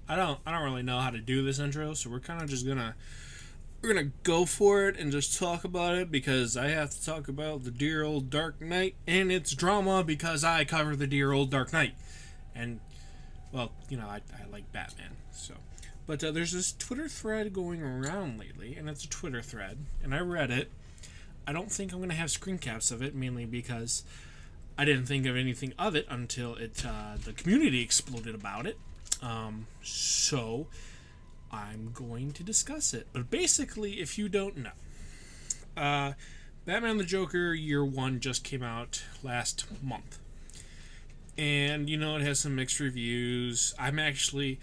I don't really know how to do this intro, so we're kind of just gonna go for it and just talk about it because I have to talk about the dear old Dark Knight and its drama because I cover the dear old Dark Knight, and well, I like Batman, so. But there's this Twitter thread going around lately, and it's a Twitter thread, and I read it. I don't think I'm gonna have screen caps of it, mainly because I didn't think of anything of it until the community exploded about it. So I'm going to discuss it. But basically, if you don't know, Batman the Joker Year 1 just came out last month. And, it has some mixed reviews. I'm actually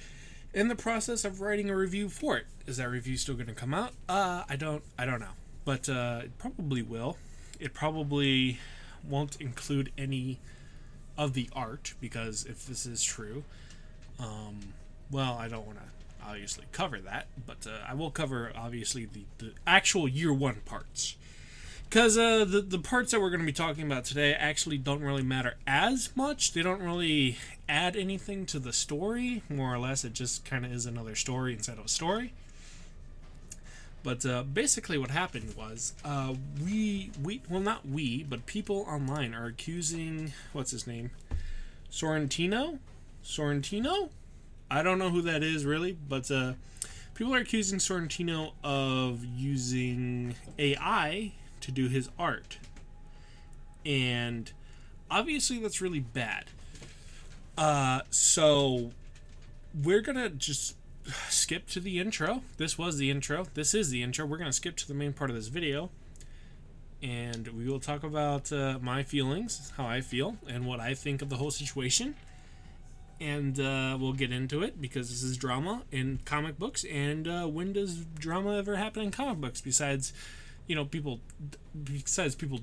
in the process of writing a review for it. Is that review still going to come out? I don't know. But it probably will. It probably won't include any of the art, because if this is true, well, I don't want to obviously cover that, but I will cover obviously the actual Year 1 parts, because the parts that we're going to be talking about today actually don't really matter as much. They don't really add anything to the story, more or less. It just kind of is another story inside of a story. But basically what happened was, well, not we, but people online are accusing, what's his name? Sorrentino? I don't know who that is, really, but people are accusing Sorrentino of using AI to do his art. And obviously that's really bad. So we're going to just skip to the intro. This was the intro. This is the intro. We're going to skip to the main part of this video, and we will talk about my feelings, how I feel, and what I think of the whole situation. And we'll get into it because this is drama in comic books, and when does drama ever happen in comic books besides people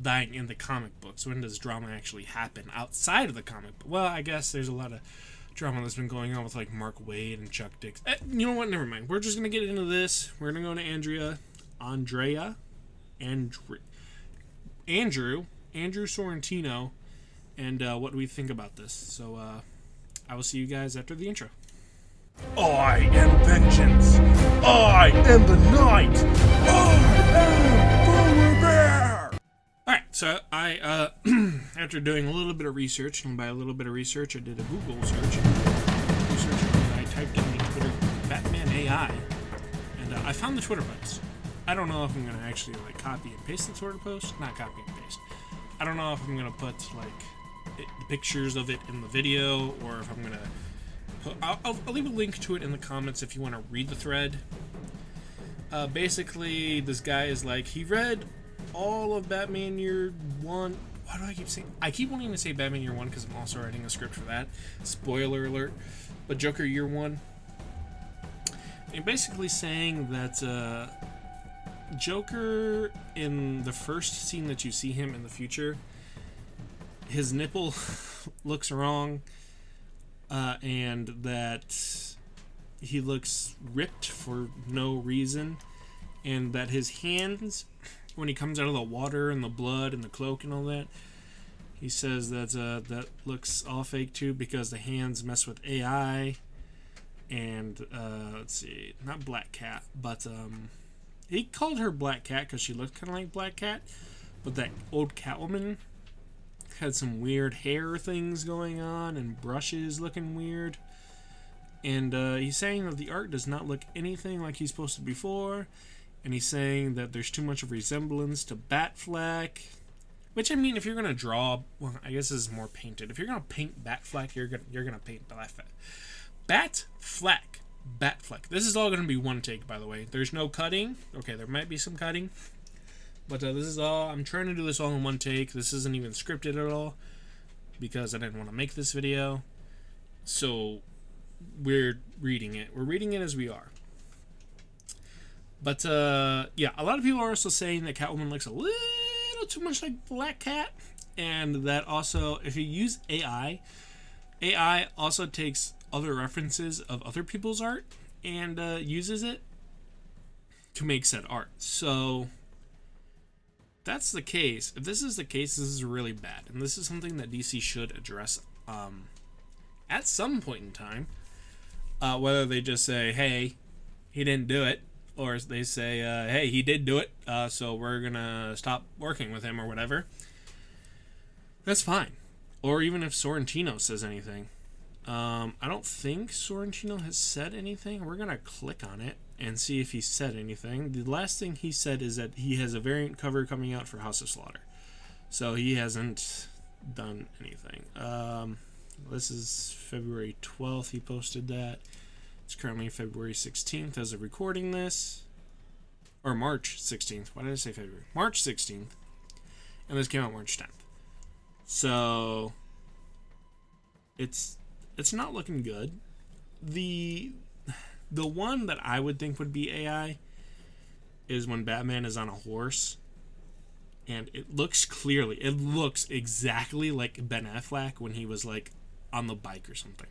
dying in the comic books? When does drama actually happen outside of the comic book? Well, I guess there's a lot of drama that's been going on with like Mark Waid and Chuck Dix. You know what? Never mind. We're just gonna get into this. We're gonna go to Andrew Sorrentino, and what do we think about this? So I will see you guys after the intro. I am vengeance. I am the night. I am Polar Bear. Alright, so I, after doing a little bit of research, and by a little bit of research, I did a Google search. I typed in the Twitter Batman AI, and I found the Twitter post. I don't know if I'm going to actually, copy and paste the Twitter post. Not copy and paste. I don't know if I'm going to put, the pictures of it in the video, or if I'm going to put... I'll leave a link to it in the comments if you want to read the thread. Basically, this guy is he read all of Batman Year 1. Why do I keep saying... I keep wanting to say Batman Year 1 because I'm also writing a script for that. Spoiler alert. But Joker Year 1. And basically saying that Joker, in the first scene that you see him in the future, his nipple looks wrong, and that he looks ripped for no reason, and that his hands, when he comes out of the water and the blood and the cloak and all that, he says that that looks all fake too because the hands mess with AI. And let's see, not Black Cat, but he called her Black Cat because she looked kind of like Black Cat, but that old Catwoman had some weird hair things going on and brushes looking weird. And he's saying that the art does not look anything like he's supposed to before. And he's saying that there's too much of resemblance to Batfleck. Which, I mean, if you're going to draw... Well, I guess this is more painted. If you're going to paint Batfleck, you're gonna paint Batfleck. Batfleck. This is all going to be one take, by the way. There's no cutting. Okay, there might be some cutting. But this is all... I'm trying to do this all in one take. This isn't even scripted at all, because I didn't want to make this video. So, we're reading it. We're reading it as we are. But, yeah, a lot of people are also saying that Catwoman looks a little too much like Black Cat. And that also, if you use AI also takes other references of other people's art and uses it to make said art. So, that's the case. If this is the case, this is really bad. And this is something that DC should address at some point in time. Whether they just say, hey, he didn't do it, or they say, hey, he did do it, so we're gonna stop working with him or whatever. That's fine. Or even if Sorrentino says anything. I don't think Sorrentino has said anything. We're gonna click on it and see if he said anything. The last thing he said is that he has a variant cover coming out for House of Slaughter. So he hasn't done anything. This is February 12th. He posted that. It's currently February 16th as of recording this. Or March 16th. Why did I say February? March 16th. And this came out March 10th. So it's not looking good. The one that I would think would be AI is when Batman is on a horse. And it looks exactly like Ben Affleck when he was like on the bike or something.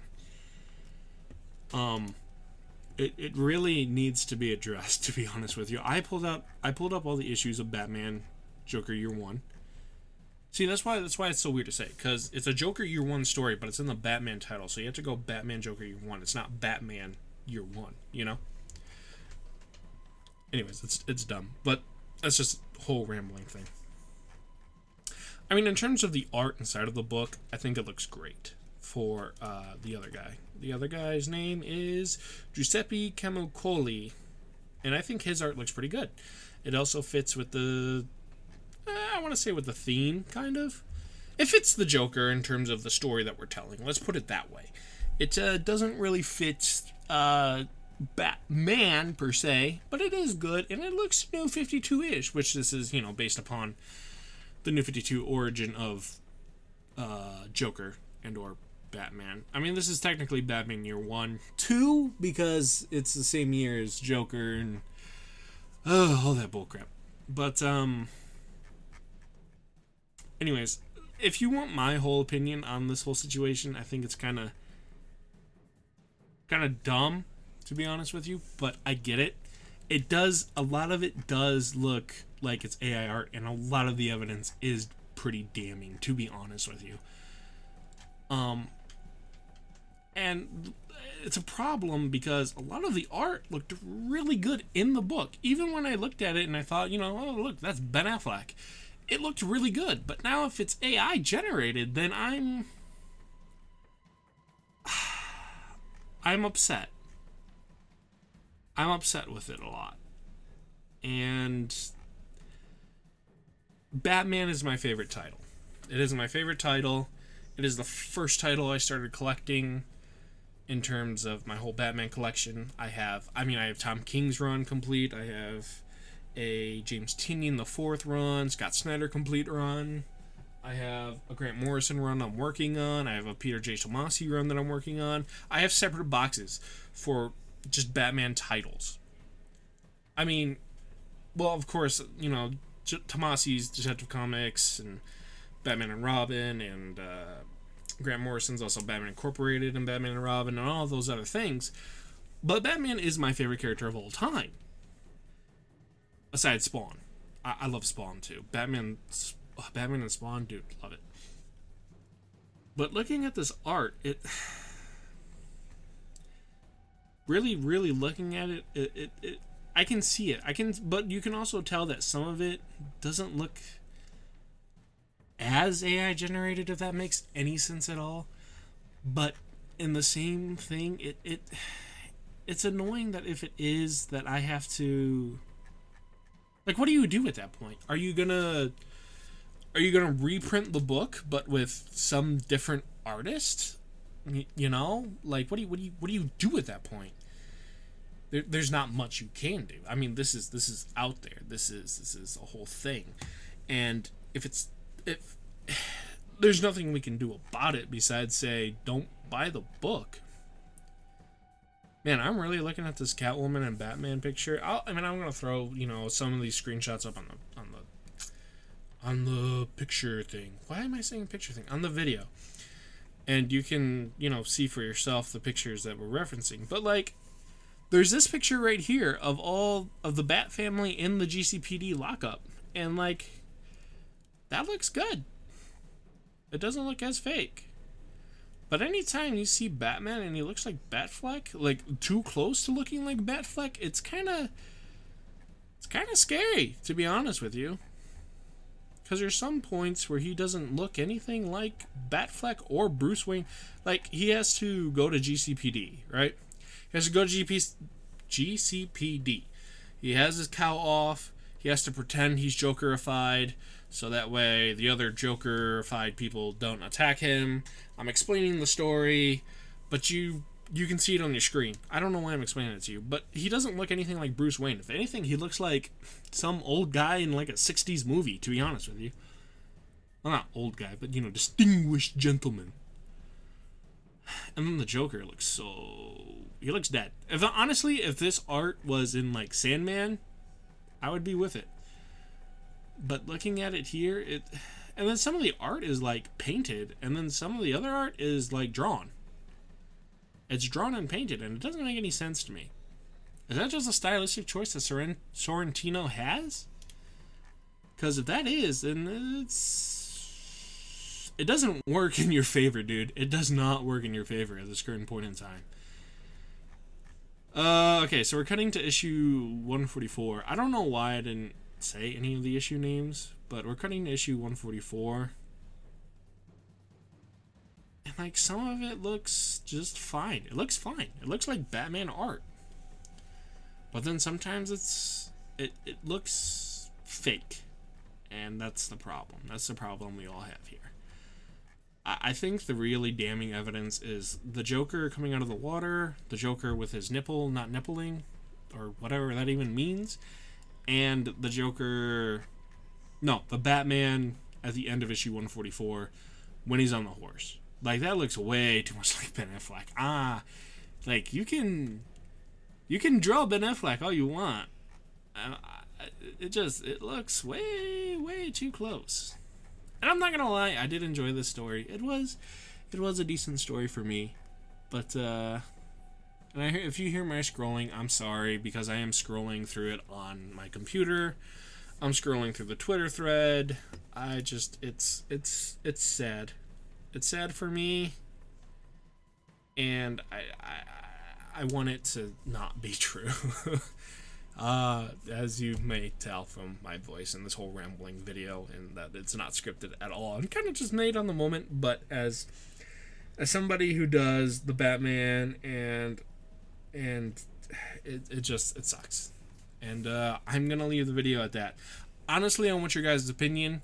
It really needs to be addressed, to be honest with you. I pulled up all the issues of Batman Joker Year 1. See, that's why it's so weird to say, because it's a Joker Year 1 story, but it's in the Batman title, so you have to go Batman Joker Year 1. It's not Batman Year 1, you know? Anyways, it's dumb, but that's just a whole rambling thing. I mean, in terms of the art inside of the book, I think it looks great for the other guy. The other guy's name is Giuseppe Camuncoli, and I think his art looks pretty good. It also fits with the... I want to say with the theme, kind of. It fits the Joker in terms of the story that we're telling. Let's put it that way. It doesn't really fit Batman, per se, but it is good, and it looks New 52-ish, which this is, based upon the New 52 origin of Joker and or Batman. I mean, this is technically Batman Year 1. 2, because it's the same year as Joker and all that bullcrap. But, anyways, if you want my whole opinion on this whole situation, I think it's kind of dumb, to be honest with you, but I get it. A lot of it does look like it's AI art, and a lot of the evidence is pretty damning, to be honest with you. And it's a problem because a lot of the art looked really good in the book. Even when I looked at it and I thought, oh, look, that's Ben Affleck. It looked really good. But now if it's AI generated, then I'm upset. I'm upset with it a lot. And Batman is my favorite title. It is my favorite title. It is the first title I started collecting in terms of my whole Batman collection. I have Tom King's run complete. I have a James Tynion the 4th run, Scott Snyder complete run. I have a Grant Morrison run I'm working on. I have a Peter J. Tomasi run that I'm working on. I have separate boxes for just Batman titles. I mean, well, of course, Tomasi's Detective Comics and Batman and Robin, and Grant Morrison's also Batman Incorporated and Batman and Robin and all those other things. But Batman is my favorite character of all time. Aside Spawn. I love Spawn too. Batman and Spawn, dude, love it. But looking at this art, it really, really looking at it, I can see it. But you can also tell that some of it doesn't look as AI generated, if that makes any sense at all. But in the same thing, it's annoying that if it is, that I have to, like, what do you do at that point? Are you gonna reprint the book but with some different artist? Like, what do you do at that point? There's not much you can do. I mean, this is out there. This is a whole thing, and if there's nothing we can do about it besides say don't buy the book. Man, I'm really looking at this Catwoman and Batman picture. I'm gonna throw some of these screenshots up on the picture thing. Why am I saying picture thing? On the video, and you can see for yourself the pictures that we're referencing. But like, there's this picture right here of all of the Bat family in the GCPD lockup, and like, that looks good. It doesn't look as fake. But anytime you see Batman and he looks like Batfleck, like too close to looking like Batfleck, it's kind of scary, to be honest with you. Because there's some points where he doesn't look anything like Batfleck or Bruce Wayne. Like, he has to go to GCPD, right? He has to go to GCPD. He has his cowl off. He has to pretend he's Jokerified, so that way the other Jokerified people don't attack him. I'm explaining the story, but you can see it on your screen. I don't know why I'm explaining it to you, but he doesn't look anything like Bruce Wayne. If anything, he looks like some old guy in like a 60s movie, to be honest with you. Well, not old guy, but, you know, distinguished gentleman. And then the Joker looks he looks dead. Honestly, if this art was in like Sandman, I would be with it. But looking at it here, and then some of the art is like painted, and then some of the other art is like drawn. It's drawn and painted, and it doesn't make any sense to me. Is that just a stylistic choice that Sorrentino has? Because if that is, then it doesn't work in your favor, dude. It does not work in your favor at this current point in time. Okay, so we're cutting to issue 144. I don't know why I didn't say any of the issue names, but we're cutting to issue 144. And, like, some of it looks just fine. It looks fine. It looks like Batman art. But then sometimes it looks fake. And that's the problem. That's the problem we all have here. I think the really damning evidence is the Joker coming out of the water, the Joker with his nipple not nippling, or whatever that even means, and the Joker... No, the Batman at the end of issue 144 when he's on the horse. Like, that looks way too much like Ben Affleck. Like, you can draw Ben Affleck all you want. It looks way too close. And I'm not gonna lie, I did enjoy this story. It was a decent story for me. But if you hear my scrolling, I'm sorry, because I am scrolling through it on my computer. I'm scrolling through the Twitter thread. It's sad. It's sad for me, and I want it to not be true. As you may tell from my voice in this whole rambling video, and that it's not scripted at all. I'm kind of just made on the moment, but as somebody who does the Batman and it sucks. And I'm gonna leave the video at that. Honestly, I want your guys' opinion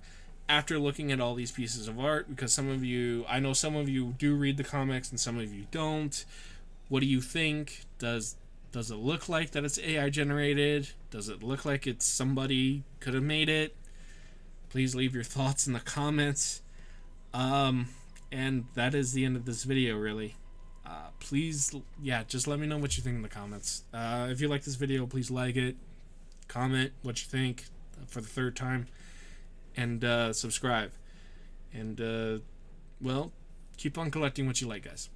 after looking at all these pieces of art, because I know some of you do read the comics and some of you don't. What do you think? Does it look like that it's AI generated? Does it look like it's somebody could have made it? Please leave your thoughts in the comments. And that is the end of this video, really. Please, just let me know what you think in the comments. If you like this video, please like it. Comment what you think for the third time. And subscribe. And, well, keep on collecting what you like, guys.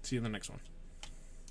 See you in the next one.